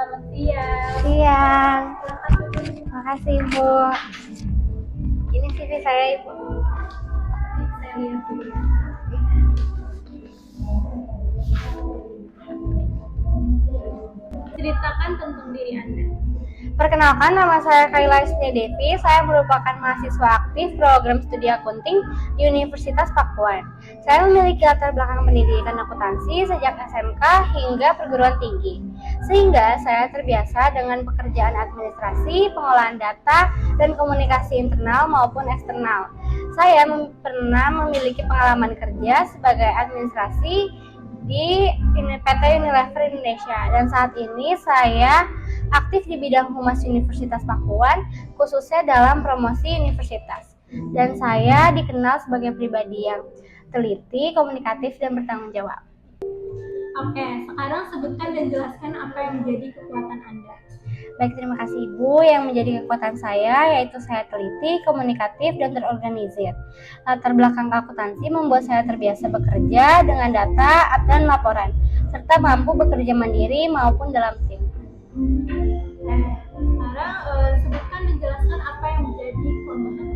Selamat siang. Siang. Silakan duduk. Makasih, Ibu. Ini CV saya, Ibu. Saya lihat dulu. Ceritakan tentang diri Anda. Perkenalkan, nama saya Kaila Isnia Devi. Saya merupakan mahasiswa aktif program studi akunting di Universitas Pakuan. Saya memiliki latar belakang pendidikan akuntansi sejak SMK hingga perguruan tinggi. Sehingga saya terbiasa dengan pekerjaan administrasi, pengolahan data, dan komunikasi internal maupun eksternal. Saya pernah memiliki pengalaman kerja sebagai administrasi di PT Unilever Indonesia, dan saat ini saya aktif di bidang humas Universitas Pakuan, khususnya dalam promosi universitas. Dan saya dikenal sebagai pribadi yang teliti, komunikatif, dan bertanggung jawab. Oke, sekarang sebutkan dan jelaskan apa yang menjadi kekuatan Anda. Baik, terima kasih Ibu. Yang menjadi kekuatan saya yaitu saya teliti, komunikatif, dan terorganisir. Latar belakang akuntansi membuat saya terbiasa bekerja dengan data dan laporan, serta mampu bekerja mandiri maupun dalam tim. Sekarang sebutkan dan jelaskan apa yang menjadi kelemahan.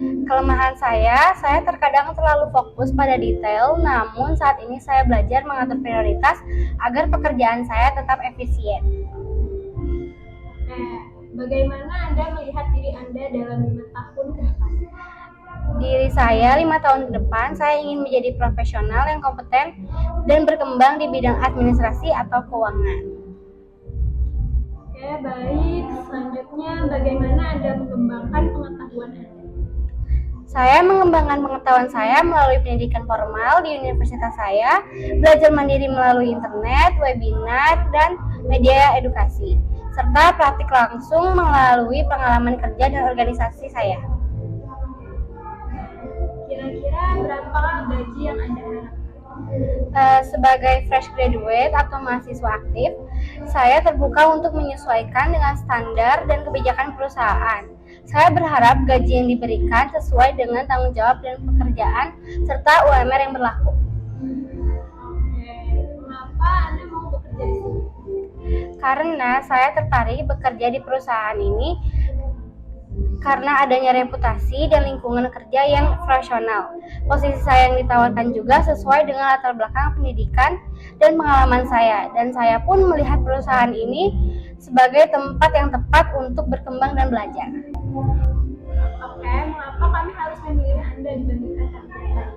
Kelemahan saya terkadang terlalu fokus pada detail, namun saat ini saya belajar mengatur prioritas agar pekerjaan saya tetap efisien. Bagaimana Anda melihat diri Anda dalam 5 tahun ke depan? Diri saya 5 tahun ke depan, saya ingin menjadi profesional yang kompeten dan berkembang di bidang administrasi atau keuangan. Oke, baik. Selanjutnya, bagaimana Anda mengembangkan pengetahuan Anda? Saya mengembangkan pengetahuan saya melalui pendidikan formal di universitas saya, belajar mandiri melalui internet, webinar, dan media edukasi, serta praktik langsung melalui pengalaman kerja dan organisasi saya. Kira-kira berapa gaji yang Anda harapkan? Sebagai fresh graduate atau mahasiswa aktif, saya terbuka untuk menyesuaikan dengan standar dan kebijakan perusahaan. Saya berharap gaji yang diberikan sesuai dengan tanggung jawab dan pekerjaan serta UMR yang berlaku. Oke, kenapa Anda mau bekerja di sini? Karena saya tertarik bekerja di perusahaan ini karena adanya reputasi dan lingkungan kerja yang profesional. Posisi saya yang ditawarkan juga sesuai dengan latar belakang pendidikan dan pengalaman saya, dan saya pun melihat perusahaan ini sebagai tempat yang tepat untuk berkembang dan belajar. Oke, mengapa kami harus memilih Anda dibandingkan kandidat?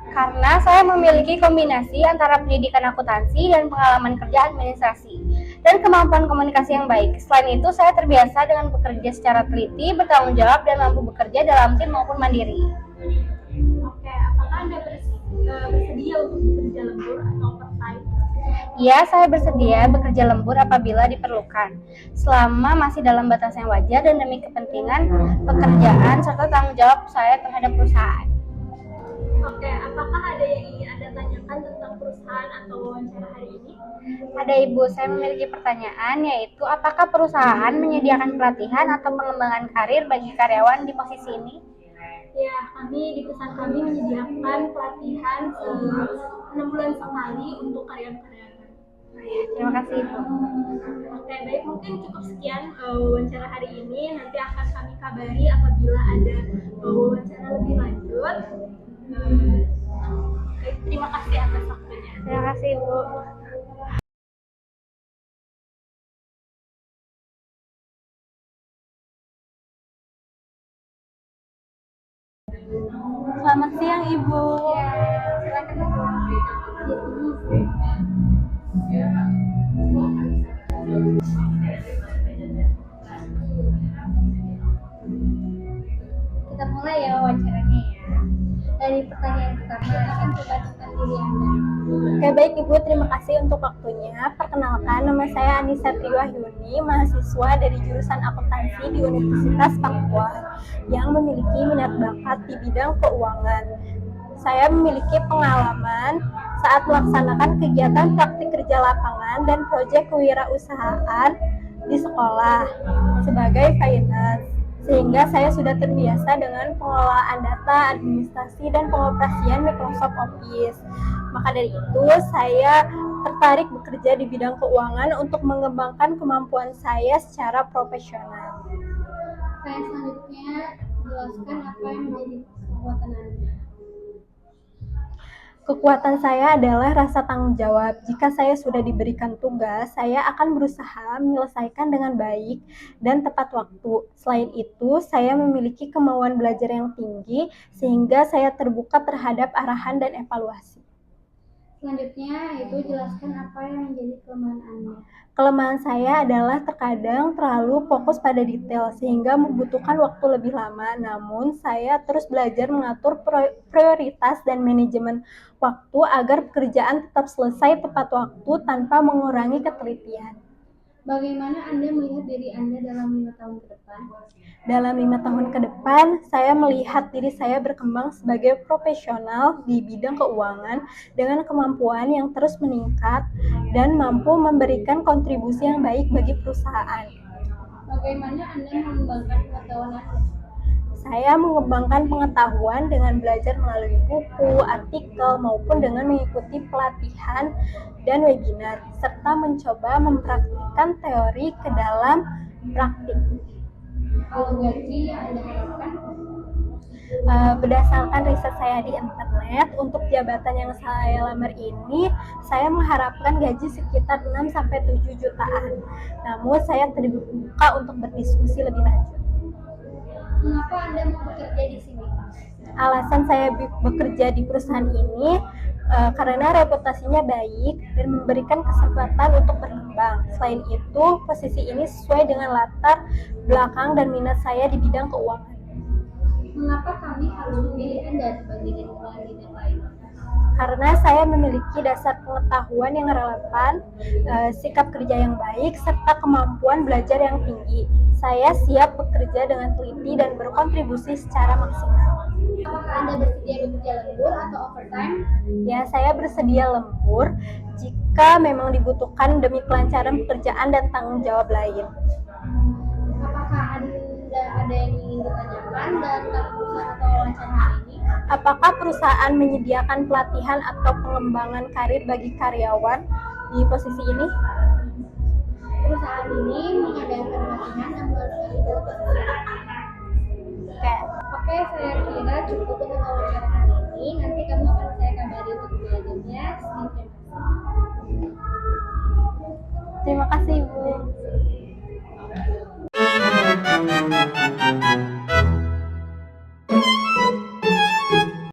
Karena saya memiliki kombinasi antara pendidikan akuntansi dan pengalaman kerja administrasi dan kemampuan komunikasi yang baik. Selain itu, saya terbiasa dengan bekerja secara teliti, bertanggung jawab, dan mampu bekerja dalam tim maupun mandiri. Oke, apakah Anda bersedia untuk bekerja lembur atau overtime? Ya, saya bersedia bekerja lembur apabila diperlukan, selama masih dalam batas yang wajar dan demi kepentingan pekerjaan serta tanggung jawab saya terhadap perusahaan. Oke, apakah ada yang ingin Anda tanyakan tentang perusahaan atau wawancara hari ini? Ada Ibu, saya memiliki pertanyaan, yaitu apakah perusahaan menyediakan pelatihan atau pengembangan karir bagi karyawan di posisi ini? Ya, di perusahaan kami menyediakan pelatihan 6 bulan sekali untuk karyawan-karyawan. Terima kasih Ibu. Oke, baik, mungkin cukup sekian wawancara hari ini. Nanti akan kami kabari apabila ada wawancara lebih lanjut. Baik, terima kasih atas waktunya. Terima kasih Ibu. Selamat siang Ibu. Ya, silakan Ibu. Kita mulai ya wawancaranya ya. Dari pertanyaan pertama, akan coba tentang diri Anda. Oke, baik Ibu, terima kasih untuk waktunya. Perkenalkan, nama saya Anissa Triwahyuni, mahasiswa dari jurusan akuntansi di Universitas Pakuan yang memiliki minat bakat di bidang keuangan. Saya memiliki pengalaman saat melaksanakan kegiatan praktik kerja lapangan dan proyek kewirausahaan di sekolah sebagai finance, sehingga saya sudah terbiasa dengan pengelolaan data, administrasi, dan pengoperasian Microsoft Office. Maka dari itu, saya tertarik bekerja di bidang keuangan untuk mengembangkan kemampuan saya secara profesional. Selanjutnya, jelaskan apa yang menjadi kekuatan Anda. Kekuatan saya adalah rasa tanggung jawab. Jika saya sudah diberikan tugas, saya akan berusaha menyelesaikan dengan baik dan tepat waktu. Selain itu, saya memiliki kemauan belajar yang tinggi sehingga saya terbuka terhadap arahan dan evaluasi. Selanjutnya, jelaskan apa yang menjadi kelemahan Anda. Kelemahan saya adalah terkadang terlalu fokus pada detail sehingga membutuhkan waktu lebih lama. Namun, saya terus belajar mengatur prioritas dan manajemen waktu agar pekerjaan tetap selesai tepat waktu tanpa mengurangi ketelitian. Bagaimana Anda melihat diri Anda dalam 5 tahun ke depan? Dalam 5 tahun ke depan, saya melihat diri saya berkembang sebagai profesional di bidang keuangan dengan kemampuan yang terus meningkat dan mampu memberikan kontribusi yang baik bagi perusahaan. Bagaimana Anda mengembangkan pengetahuan Anda? Saya mengembangkan pengetahuan dengan belajar melalui buku, artikel, maupun dengan mengikuti pelatihan dan webinar, serta mencoba mempraktikkan teori ke dalam praktik. Kalau gaji yang Anda harapkan? Berdasarkan riset saya di internet, untuk jabatan yang saya lamar ini, saya mengharapkan gaji sekitar 6-7 jutaan. Namun, saya terbuka untuk berdiskusi lebih lanjut. Mengapa Anda mau bekerja di sini? Alasan saya bekerja di perusahaan ini karena reputasinya baik dan memberikan kesempatan untuk berkembang. Selain itu, posisi ini sesuai dengan latar belakang dan minat saya di bidang keuangan. Mengapa kami harus memilih Anda dibandingkan dengan bidang lain? Karena saya memiliki dasar pengetahuan yang relevan, sikap kerja yang baik, serta kemampuan belajar yang tinggi. Saya siap bekerja dengan teliti dan berkontribusi secara maksimal. Apakah Anda bersedia bekerja lembur atau overtime? Ya, saya bersedia lembur jika memang dibutuhkan demi kelancaran pekerjaan dan tanggung jawab lain. Apakah Anda ada yang ingin ditanyakan dalam perusahaan atau wawancara hari ini? Apakah perusahaan menyediakan pelatihan atau pengembangan karir bagi karyawan di posisi ini? Perusahaan ini mengadakan pelatihan 6 bulan sekali dalam posisi. Oke, saya kira cukup untuk wawancara hari ini. Nanti kamu akan saya kabari untuk belajarnya. Terima kasih, Ibu.